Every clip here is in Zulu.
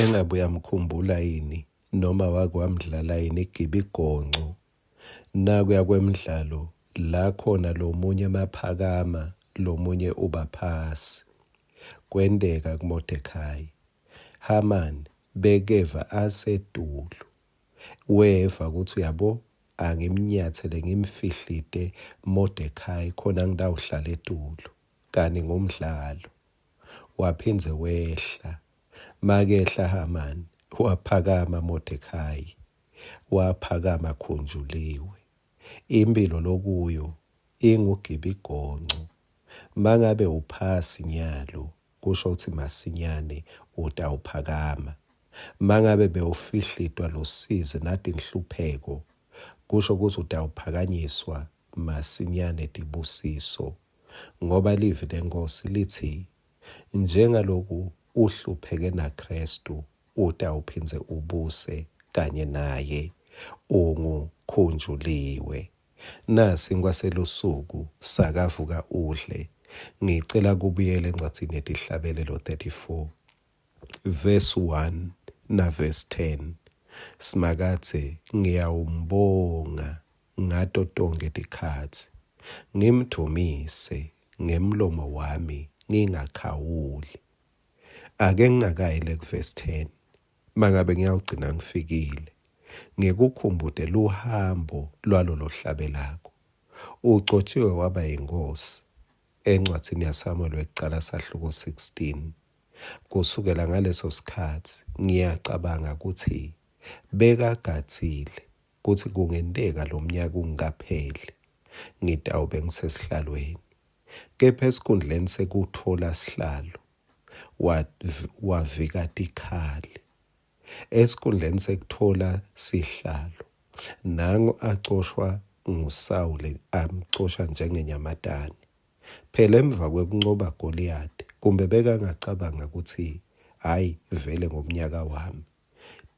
Engabe uyamkhumbula yini noma wakwamdlala yini igibigonqo? Nakuya kwemidlalo la khona lo munye maphakama lo munye uba phasi. Kwendeka kuModekhayi, Hamani bekeva asedulo. Weva ukuthi uyabo angimnyathele ngimfihlite Modekhayi khona ngidawuhlala edulo kani ngomdlalo. Waphindze wehla. Makehla Hamani waphakama Modekhayi, waphakama khunjuliwe. Impilo lokuyo ingugibigonqo. Mangabe uphasi nyalo kusho ukuthi masinyane utawuphakama. Mangabe bewufihlitwa losizi nathi inhlupheko kusho ukuthi utawuphakanyiswa masinyane dibusiso. Ngoba livi lenkosi lithi njengaloku uhlupheke naKristu utawuphindze ubuse kanye naye ungukhunjuliwe. Nasi ngwaselusuku sakavuka udle. Ngicela kubuyele encwadini yetihlabelelo 34 verse 1 na verse 10. Simakathe ngiyawumbonga ngato tonke tikhatsi, ngimdumise ngemlomo wami ngingakhawuli. Ake ngingakayile kuverse 10. Mangabe ngiyawugcina ngifikile, ngikukhumbude luhambo lwalolo hlabe lakho. Ucotshiwe waba yinkosi encwadini yaSamuel wekuqala sahluko 16. Kusukela ngaleso sikhathi ngiyacabanga ukuthi bekagatsile kuthi kungenteka lo mnyaka ungakapheli ngitawube ngisesihlalweni. Kepha esikhundleni sekuthola sihlalo wavikata ikhali. Esikhundleni sekuthola sihlalo nangu acoshwa nguSawule, amcosha njengenyamatane. Phela emva kwekunqoba Goliath kumbe bekangacabanga ukuthi hayi vele ngomnyaka wami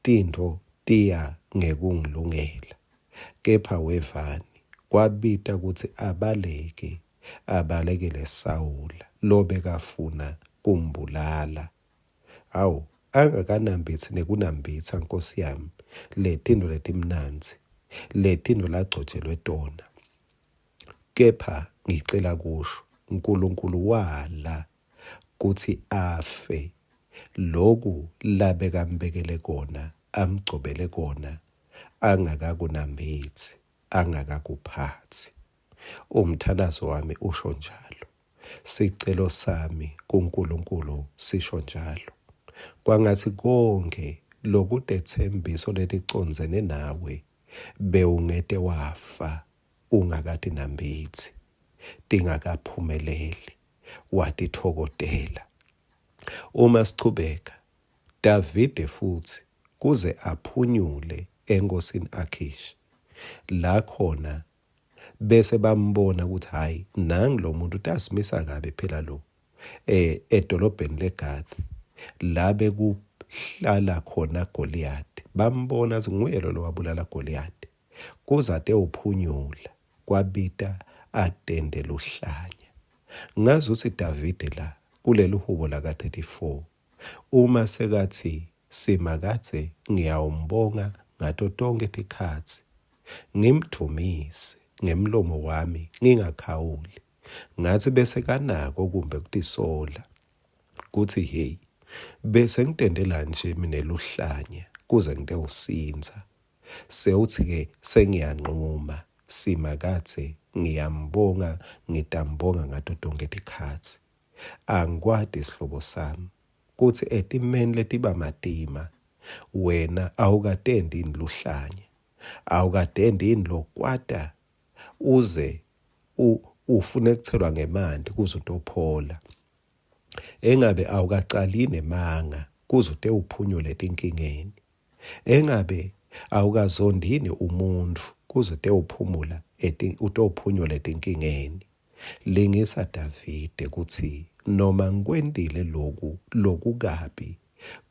tinto tiya ngekungilungela. Kepha wevani kwabita ukuthi abalekele Sawula lo bekafuna kumbulala. Awu, angakanambithi nekunambitha nkosi yami letinto letimnanzi, letinto lagcotshelwe tona. Kepha ngicela kusho uNkulunkulu wala kuthi afe loku labekambekele kona, amgcobele kona, angakakunambithi, angakakuphathi. Umthandazo wami usho njalo. Sicelo sami kuNkulunkulu sisho njalo. Kwangathi konke lokudethembiso leliconzene nawe bewungete wafa ungakade nambithi, tingakaphumeleli, watithokodela. Uma sichubeka, Davide futhi kuze aphunyule enkosini Akhishi, la khona bese bambona ukuthi hayi nangu lo muntu utasimisa kabe phela lo edolobheni leGathi la bekuhlala khona Goliath. Bambona ukuthi nguye lo wabulala Goliath. Kuze ate uphunyula kwabita atendela uhlanya. Ngazi ukuthi Davide la kuleli hubo la ka34 uma sekathi simakathe ngiyawumbonga ngato tonke tikhatsi, ngimdumise ngemlomo wami ngingakhawuli. Ngathi bese kanako kumbe kutisola kuthi hey bese ngitendela nje mina eluhlanya kuze ngite usinza. Sewuthi ke sengiyanquma simakathe ngiyambonga ngitambonga ngato tonke tikhatsi. Angikwadi isihlobo sami kuthi etimeni letiba matima wena awukatendi luhlanya, awukatendi lokwata uze ufune kuthelwa ngemandi kuze utophola. Engabe awukaqali nemanga kuze ute uphunyule tinkingeni. Engabe awukazondini umuntu kuze ute uphumula utophunyula tinkingeni. Lingisa Davide kuthi noma ngikwendile loku kabi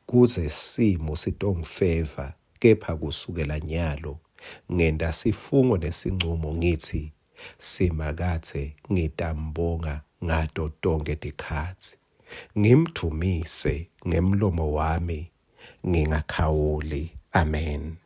kuze simo sitongifeva, kepha kusukela nyalo ngenda sifungo nesincumo ngithi simakathe ngitambonga ngato tonke tikhatsi, ngimdumise ngemlomo wami ngingakhawuli. Amen.